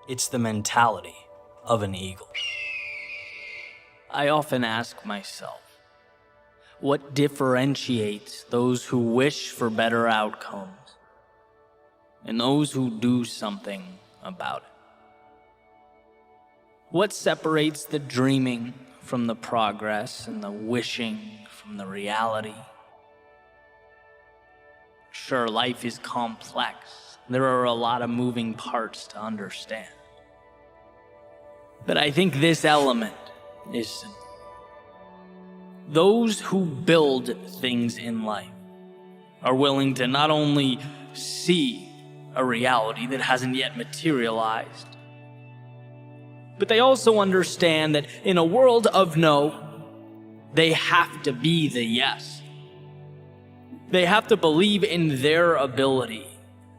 It's the mentality of an eagle. I often ask myself, what differentiates those who wish for better outcomes and those who do something about it? What separates the dreaming from the progress and the wishing from the reality? Sure, life is complex. There are a lot of moving parts to understand. But I think this element is simple. Those who build things in life are willing to not only see a reality that hasn't yet materialized, but they also understand that in a world of no, they have to be the yes. They have to believe in their ability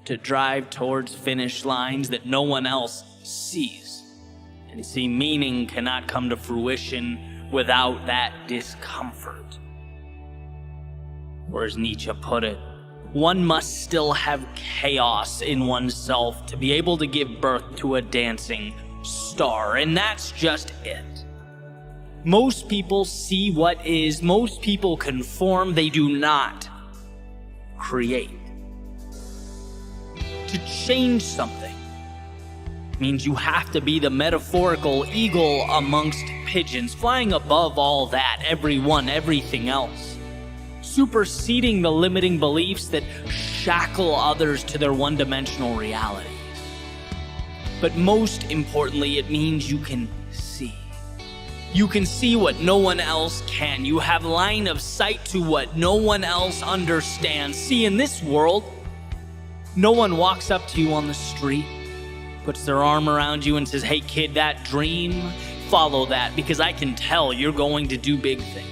to drive towards finish lines that no one else sees. And see, meaning cannot come to fruition without that discomfort. Or as Nietzsche put it, one must still have chaos in oneself to be able to give birth to a dancing star, and that's just it. Most people see what is, most people conform, they do not create. To change something means you have to be the metaphorical eagle amongst pigeons, flying above all that, everyone, everything else, superseding the limiting beliefs that shackle others to their one-dimensional realities. But most importantly, it means you can see. You can see what no one else can. You have line of sight to what no one else understands. See, in this world, no one walks up to you on the street, puts their arm around you and says, "Hey kid, that dream, follow that, because I can tell you're going to do big things."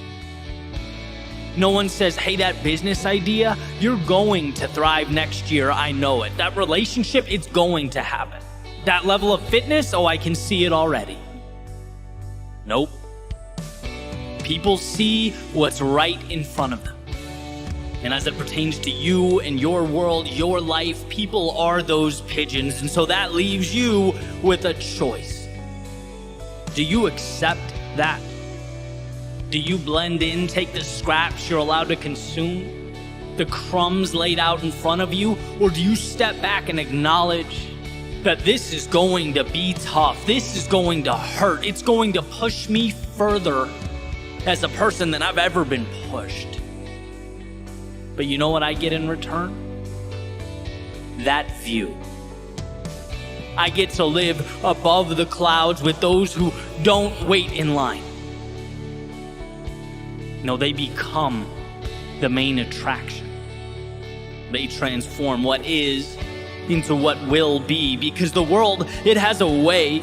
No one says, "Hey, that business idea, you're going to thrive next year, I know it. That relationship, it's going to happen. That level of fitness, oh, I can see it already." Nope. People see what's right in front of them. And as it pertains to you and your world, your life, people are those pigeons. And so that leaves you with a choice. Do you accept that? Do you blend in, take the scraps you're allowed to consume, the crumbs laid out in front of you? Or do you step back and acknowledge that this is going to be tough, this is going to hurt, it's going to push me further as a person than I've ever been pushed? But you know what I get in return? That view. I get to live above the clouds with those who don't wait in line. No, they become the main attraction. They transform what is into what will be, because the world, it has a way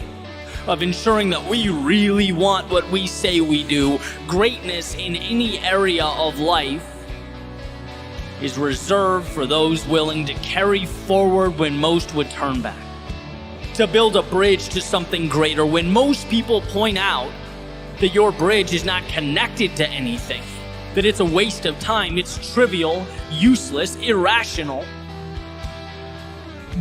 of ensuring that we really want what we say we do. Greatness in any area of life is reserved for those willing to carry forward when most would turn back, to build a bridge to something greater when most people point out that your bridge is not connected to anything, that it's a waste of time, it's trivial, useless, irrational.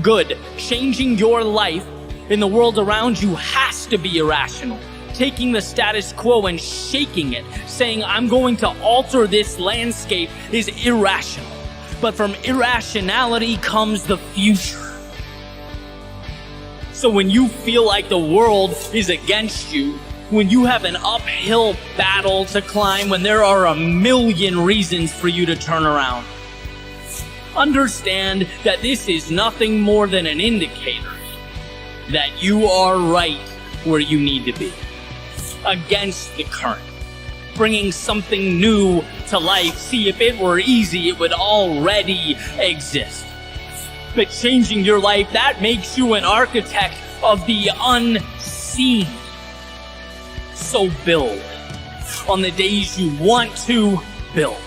Good. Changing your life in the world around you has to be irrational. Taking the status quo and shaking it, saying, "I'm going to alter this landscape," is irrational. But from irrationality comes the future. So when you feel like the world is against you, when you have an uphill battle to climb, when there are a million reasons for you to turn around, understand that this is nothing more than an indicator that you are right where you need to be, against the current, bringing something new to life. See, if it were easy, it would already exist. But changing your life, that makes you an architect of the unseen. So build. On the days you want to, build.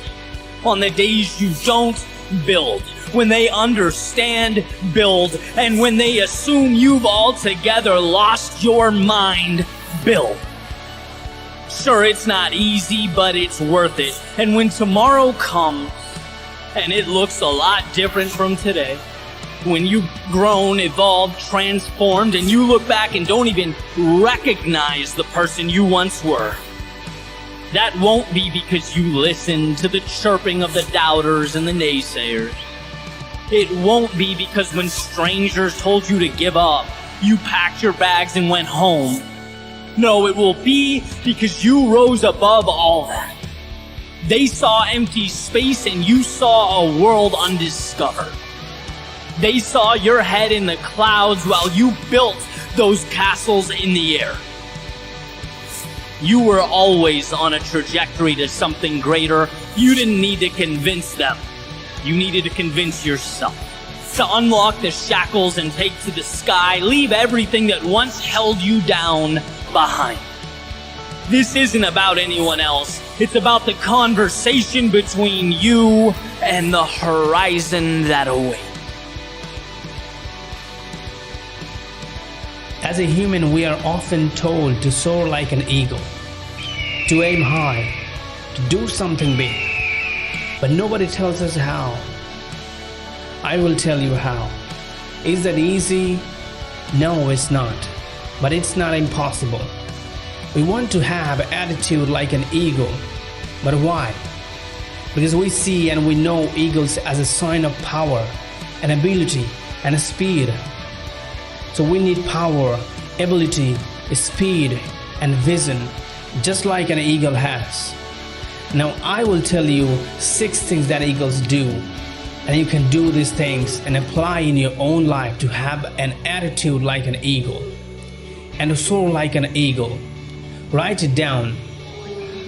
On the days you don't, build. When they understand, build. And when they assume you've altogether lost your mind, build. Sure, it's not easy, but it's worth it. And when tomorrow comes, and it looks a lot different from today, when you've grown, evolved, transformed, and you look back and don't even recognize the person you once were. That won't be because you listened to the chirping of the doubters and the naysayers. It won't be because when strangers told you to give up, you packed your bags and went home. No, it will be because you rose above all that. They saw empty space and you saw a world undiscovered. They saw your head in the clouds while you built those castles in the air. You were always on a trajectory to something greater. You didn't need to convince them. You needed to convince yourself. To unlock the shackles and take to the sky, leave everything that once held you down behind. This isn't about anyone else. It's about the conversation between you and the horizon that awaits. As a human, we are often told to soar like an eagle, to aim high, to do something big. But nobody tells us how. I will tell you how. Is that easy? No, it's not. But it's not impossible. We want to have attitude like an eagle. But why? Because we see and we know eagles as a sign of power, and ability, and speed. So we need power, ability, speed, and vision, just like an eagle has. Now I will tell you 6 things that eagles do, and you can do these things and apply in your own life to have an attitude like an eagle and to soar like an eagle. Write it down.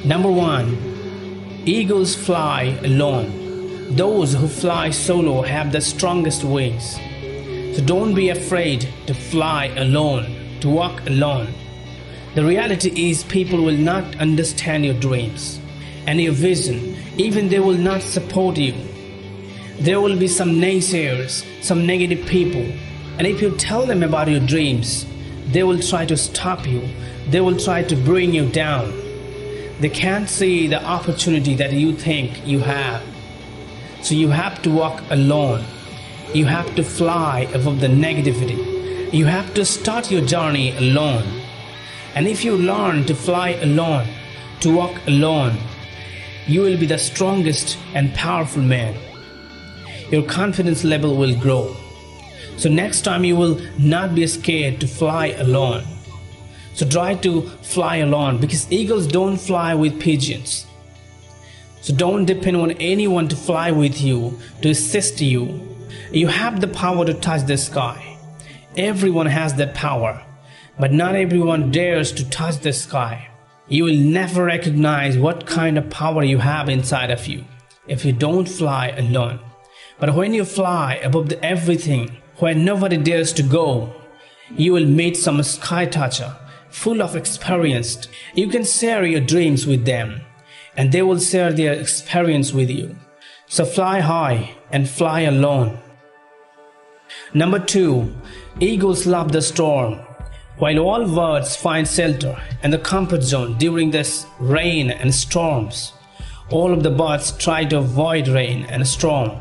Number 1, eagles fly alone. Those who fly solo have the strongest wings. So don't be afraid to fly alone, to walk alone. The reality is people will not understand your dreams and your vision. Even they will not support you. There will be some naysayers, some negative people. And if you tell them about your dreams, they will try to stop you. They will try to bring you down. They can't see the opportunity that you think you have. So you have to walk alone. You have to fly above the negativity. You have to start your journey alone. And if you learn to fly alone, to walk alone, you will be the strongest and powerful man. Your confidence level will grow. So next time you will not be scared to fly alone. So try to fly alone, because eagles don't fly with pigeons. So don't depend on anyone to fly with you, to assist you. You have the power to touch the sky. Everyone has that power, but not everyone dares to touch the sky. You will never recognize what kind of power you have inside of you if you don't fly alone. But when you fly above everything, where nobody dares to go, you will meet some sky toucher, full of experience. You can share your dreams with them, and they will share their experience with you. So fly high and fly alone. Number 2, eagles love the storm. While all birds find shelter and the comfort zone during this rain and storms, all of the birds try to avoid rain and storm.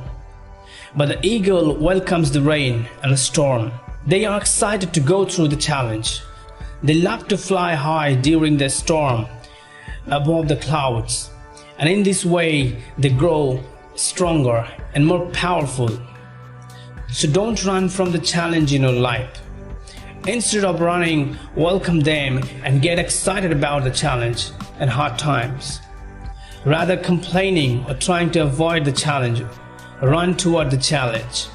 But the eagle welcomes the rain and the storm. They are excited to go through the challenge. They love to fly high during the storm above the clouds. And in this way, they grow stronger and more powerful. So don't run from the challenge in your life. Instead of running, welcome them and get excited about the challenge and hard times. Rather complaining or trying to avoid the challenge, run toward the challenge.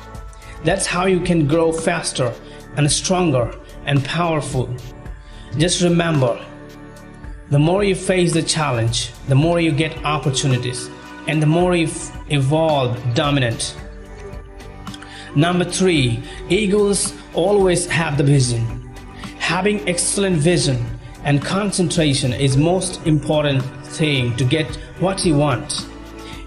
That's how you can grow faster and stronger and powerful. Just remember, the more you face the challenge, the more you get opportunities, and the more you evolve dominant. Number 3, eagles always have the vision. Having excellent vision and concentration is most important thing to get what you want.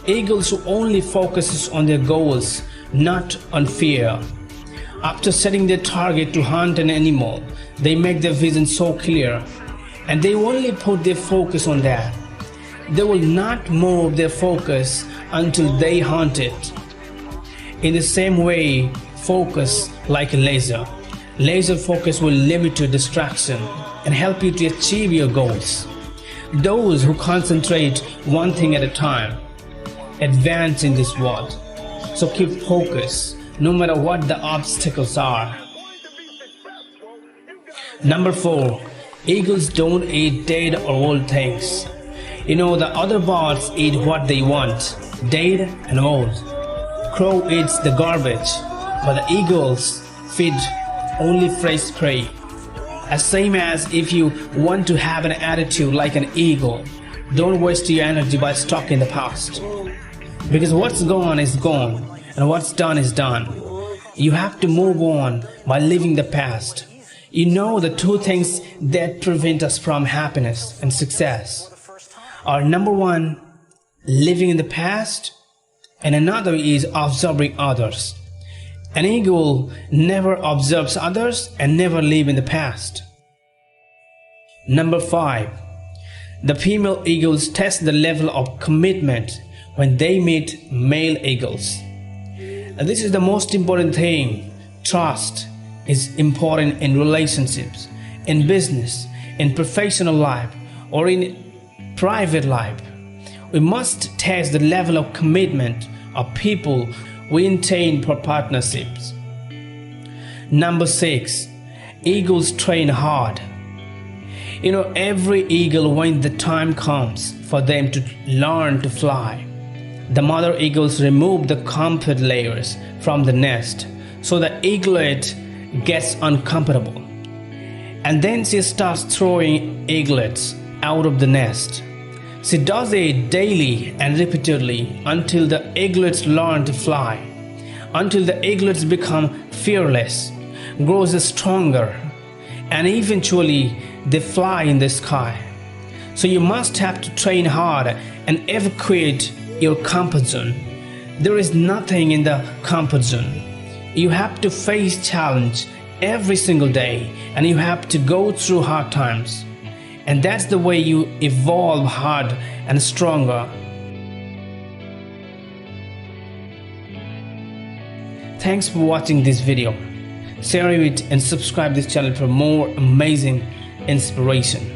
Eagles who only focuses on their goals, not on fear. After setting their target to hunt an animal, they make their vision so clear, and they only put their focus on that. They will not move their focus until they hunt it. In the same way, focus like a laser. Laser focus will limit your distraction and help you to achieve your goals. Those who concentrate one thing at a time advance in this world. So keep focus no matter what the obstacles are. Number 4. Eagles don't eat dead or old things. The other birds eat what they want, dead and old. Crow eats the garbage, but the eagles feed only fresh prey. As same as if you want to have an attitude like an eagle, don't waste your energy by stuck in the past. Because what's gone is gone, and what's done is done. You have to move on by living the past. The two things that prevent us from happiness and success are number 1, living in the past, and another is observing others. An eagle never observes others and never live in the past. Number 5. The female eagles test the level of commitment when they meet male eagles. And this is the most important thing. Trust is important in relationships, in business, in professional life, or in private life. We must test the level of commitment of people we intend for partnerships. Number 6. Eagles train hard. Every eagle, when the time comes for them to learn to fly, the mother eagles remove the comfort layers from the nest so the eaglet gets uncomfortable. And then she starts throwing eaglets out of the nest. She does it daily and repeatedly until the eaglets learn to fly, until the eaglets become fearless, grows stronger, and eventually they fly in the sky. So you must have to train hard and evacuate your comfort zone. There is nothing in the comfort zone. You have to face challenge every single day, and you have to go through hard times. And that's the way you evolve hard and stronger. Thanks for watching this video. Share it and subscribe this channel for more amazing inspiration.